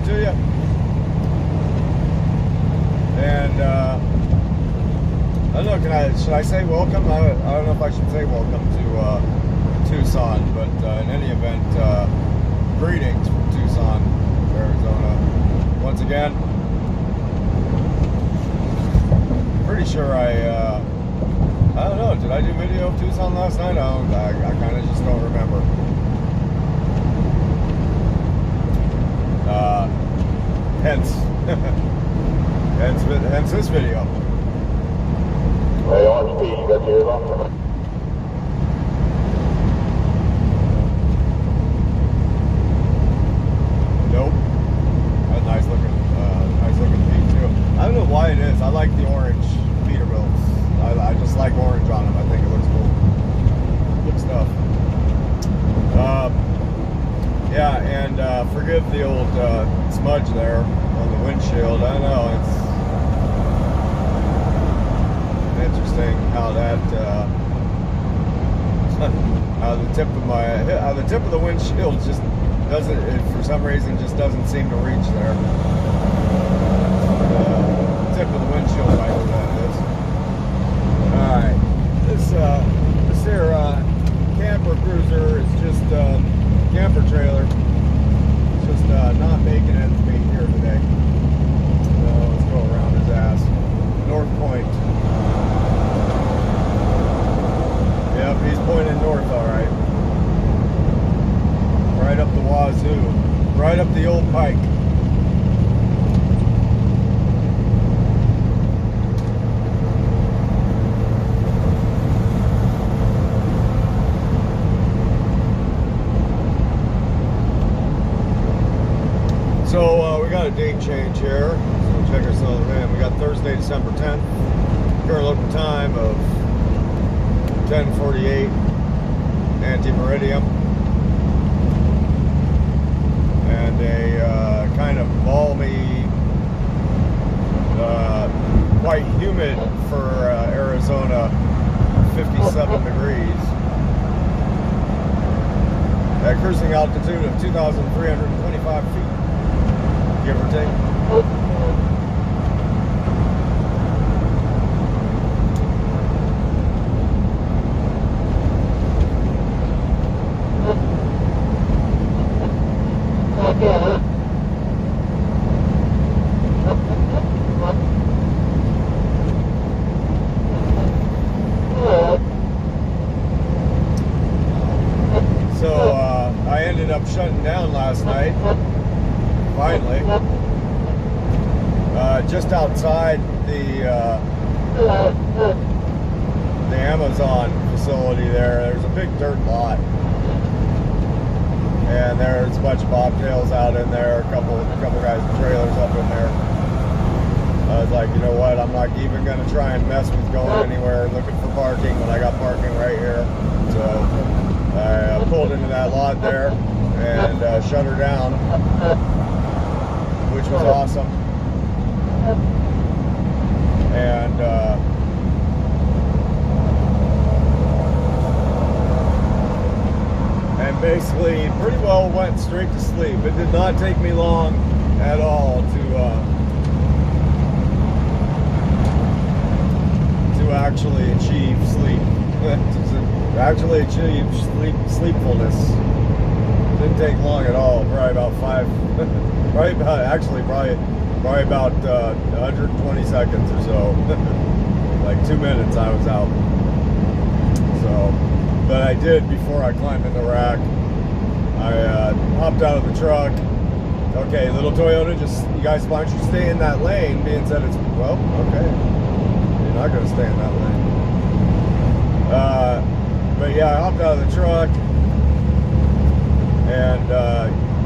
to you. And I don't know, should I say welcome? I don't know if I should say welcome to Tucson, but in any event, greetings from Tucson, Arizona. Once again, pretty sure I don't know, did I do video of Tucson last night? I kind of just don't remember. Hence this video. Hey, RSP, you got yours on? Nope. That's nice looking feet too. I don't know why it is. I like the orange Peterbilts. I just like orange on them. I think it looks cool. Good stuff. Yeah, and forgive the old smudge there on the windshield. I know it's interesting how that how the tip of the windshield just doesn't, for some reason, just doesn't seem to reach there. Tip of the windshield wiper, that is. All right, this here camper cruiser is just camper trailer. It's just not making ends meet here today. So let's go around his ass. North Point. Yep, he's pointing north, all right. Right up the wazoo. Right up the old pike. So we got a date change here. So check ourselves in. We got Thursday, December 10th. Current local time of 10:48 anti-meridium. And a kind of balmy, quite humid for Arizona, 57 degrees. At cruising altitude of 2,325 feet, give or take. I ended up shutting down last night, finally, just outside the Amazon facility there. There's a big dirt lot, and there's a bunch of bobtails out in there, a couple guys with trailers up in there. I was like, you know what, I'm not even going to try and mess with going anywhere looking for parking when I got parking right here. So I pulled into that lot there and shut her down, which was awesome. And basically pretty well went straight to sleep. It did not take me long at all to actually achieve sleep. To actually achieve sleepfulness. It didn't take long at all. Probably about probably about 120 seconds or so. Like 2 minutes I was out. So, but I did, before I climbed in the rack, I hopped out of the truck. Okay, little Toyota, you guys, why don't you stay in that lane? Being said, it's, well, okay, you're not going to stay in that lane. But yeah, I hopped out of the truck, and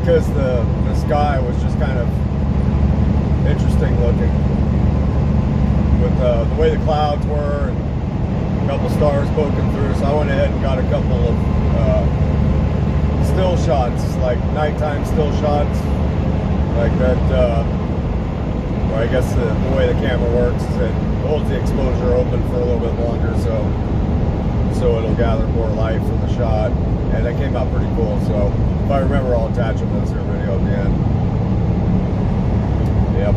because the sky was just kind of interesting looking with the way the clouds were and a couple stars poking through, so I went ahead and got a couple of still shots, like nighttime still shots, like that. Or I guess the way the camera works is it holds the exposure open for a little bit longer, so it'll gather more light from the shot, and that came out pretty cool. So if I remember, I'll attach them to this video at the end. Yep.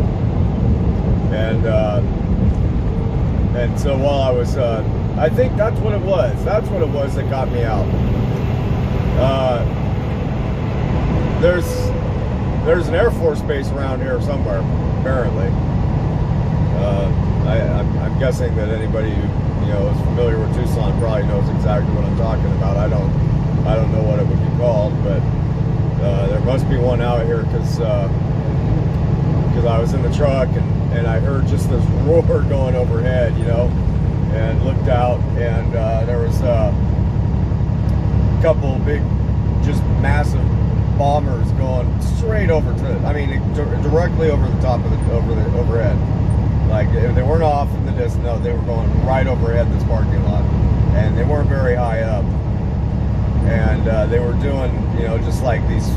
And so while I was, I think that's what it was. That's what it was that got me out. There's an Air Force base around here somewhere, apparently. I'm guessing that anybody who is familiar with Tucson probably knows exactly what I'm talking about. I don't know what it would be called, but there must be one out here because I was in the truck and I heard just this roar going overhead, and looked out, and there was a couple big, just massive bombers going straight over directly over the top of the overhead. Like they weren't off in the distance. No, they were going right overhead this parking lot, and they weren't very high up. And they were doing, just like these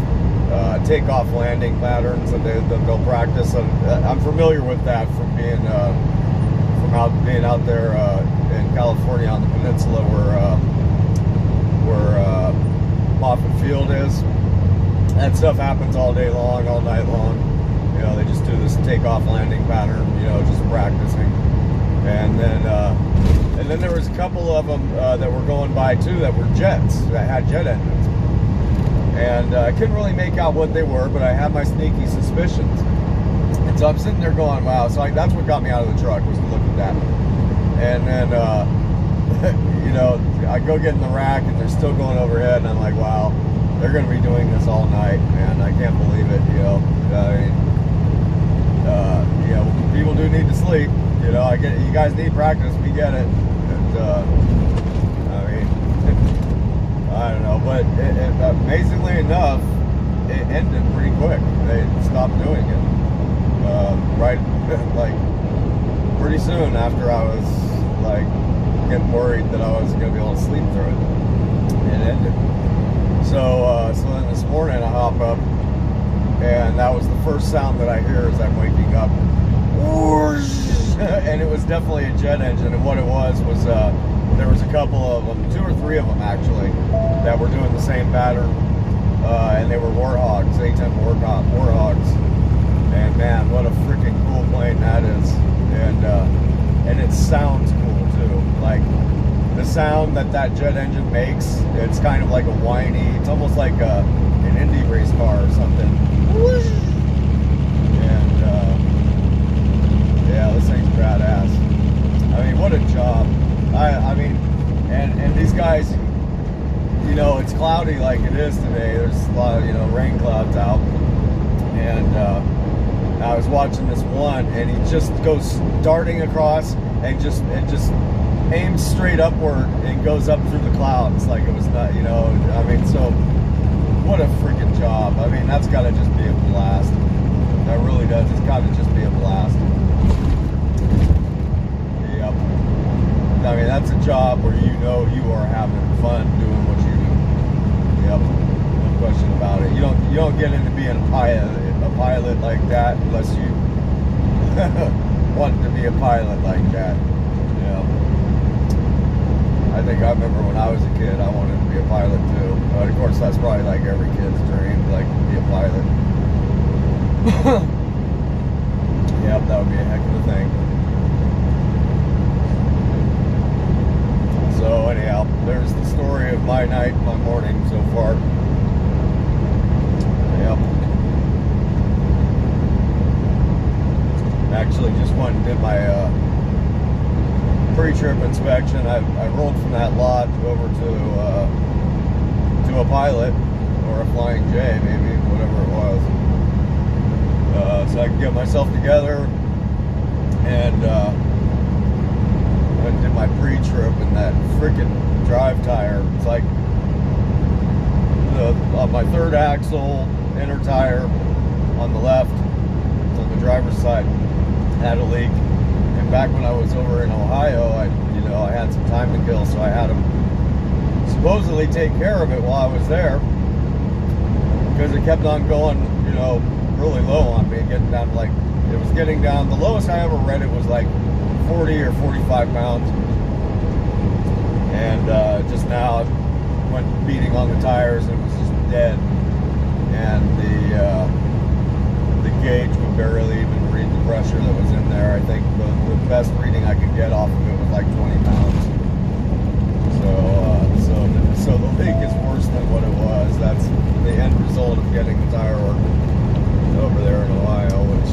takeoff landing patterns that they'll practice. And I'm familiar with that from being out there in California on the peninsula where Moffett Field is. That stuff happens all day long, all night long. They just do this takeoff landing pattern, just practicing. And then there was a couple of them that were going by too that were jets, that had jet engines. And I couldn't really make out what they were, but I had my sneaky suspicions. And so I'm sitting there going, wow. So that's what got me out of the truck, was to look at that. And then, I go get in the rack and they're still going overhead, and I'm like, wow, they're going to be doing this all night, man. I can't believe it, people do need to sleep. I get it. You guys need practice. We get it. And, I don't know, but amazingly enough, it ended pretty quick. They stopped doing it. Pretty soon after I was getting worried that I wasn't going to be able to sleep through it. It ended. So then this morning I hop up, and that was the first sound that I hear as I'm waking up. And it was definitely a jet engine, and what it was there was a couple of them, 2 or 3 of them actually, that were doing the same pattern, and they were Warhogs, A-10 Warhogs, and man, what a freaking cool plane that is, and it sounds cool too. Like the sound that jet engine makes, it's kind of like a whiny, it's almost like an Indy race car or something. And yeah, this thing's badass. I mean, what a job. And these guys, it's cloudy like it is today. There's a lot of, rain clouds out. And I was watching this one, and he just goes darting across and just aims straight upward and goes up through the clouds like it was not, so what a freaking job. That's got to just be a blast. That really does. It's got to just be a blast. Yep. That's a job where you are having fun doing what you do. Yep. No question about it. You don't get into being a pilot like that unless you want to be a pilot like that. I think I remember when I was a kid, I wanted to be a pilot too. But of course, that's probably like every kid's dream, like to be a pilot. Yep, that would be a heck of a thing. So anyhow, there's the story of my night, my morning so far. Yep. Actually, just went and did my pre-trip inspection. I rolled from that lot over to a pilot, or a Flying J, maybe, whatever it was. So I could get myself together, and went and did my pre-trip, and that freaking drive tire, it's like on my third axle, inner tire on the left, on the driver's side, had a leak. And back when I was over in Ohio, I had some time to kill, so I had them supposedly take care of it while I was there, because it kept on going, really low on me, getting down to it was getting down, the lowest I ever read it was like 40 or 45 pounds. And just now it went beating on the tires, and it was just dead. And the gauge would barely even read pressure that was in there. I think the best reading I could get off of it was like 20 pounds. So the leak is worse than what it was. That's the end result of getting the tire working over there in Ohio, which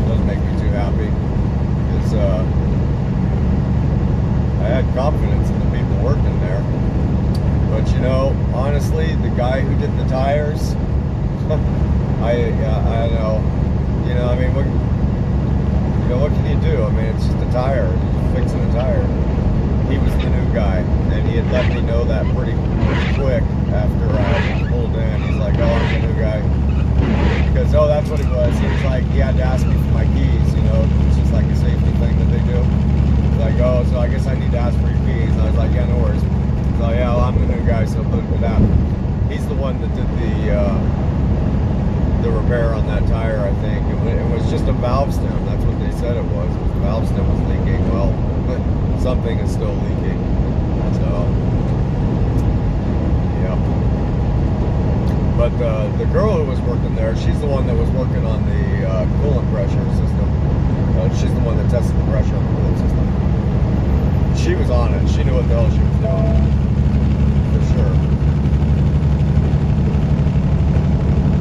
doesn't make me too happy. Because I had confidence in the people working there. But you know, honestly, the guy who did the tires, I know. You know, I mean, what can you do? I mean, it's just a tire. You're just fixing a tire. He was the new guy, and he had let me know that pretty quick after I pulled in. He's like, "Oh, I'm the new guy," because that's what it was. He was like, he had to ask me for my keys. You know, it's just like a safety thing that they do. He's like, "Oh, so I guess I need to ask for your keys." And I was like, "Yeah, no worries." So yeah, well, I'm the new guy, so put that. He's the one that did the repair on that tire, I think. It was just a valve stem. That's what they said it was. The valve stem was leaking. Well, something is still leaking. So, yeah. But the girl who was working there, she's the one that was working on the coolant pressure system. She's the one that tested the pressure on the coolant system. She was on it. She knew what the hell she was doing. For sure.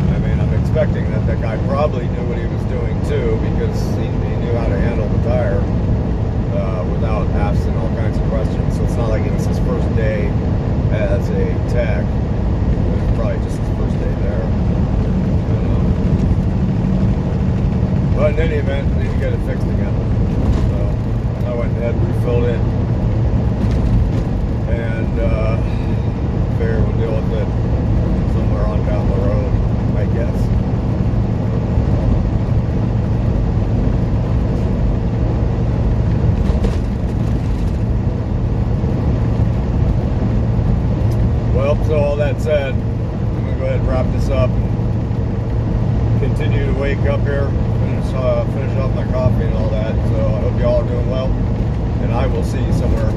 I mean, I'm expecting that guy probably knew what he was doing too, because he knew how to handle the tire without asking all kinds of questions. So it's not like it was his first day as a tech. It was probably just his first day there. But in any event, I need to get it fixed again. So I went ahead and refilled it. And figure we'll deal with it somewhere on down the road, I guess. Well, so all that said, I'm gonna go ahead and wrap this up and continue to wake up here, finish off my coffee and all that. So I hope you all are doing well, and I will see you somewhere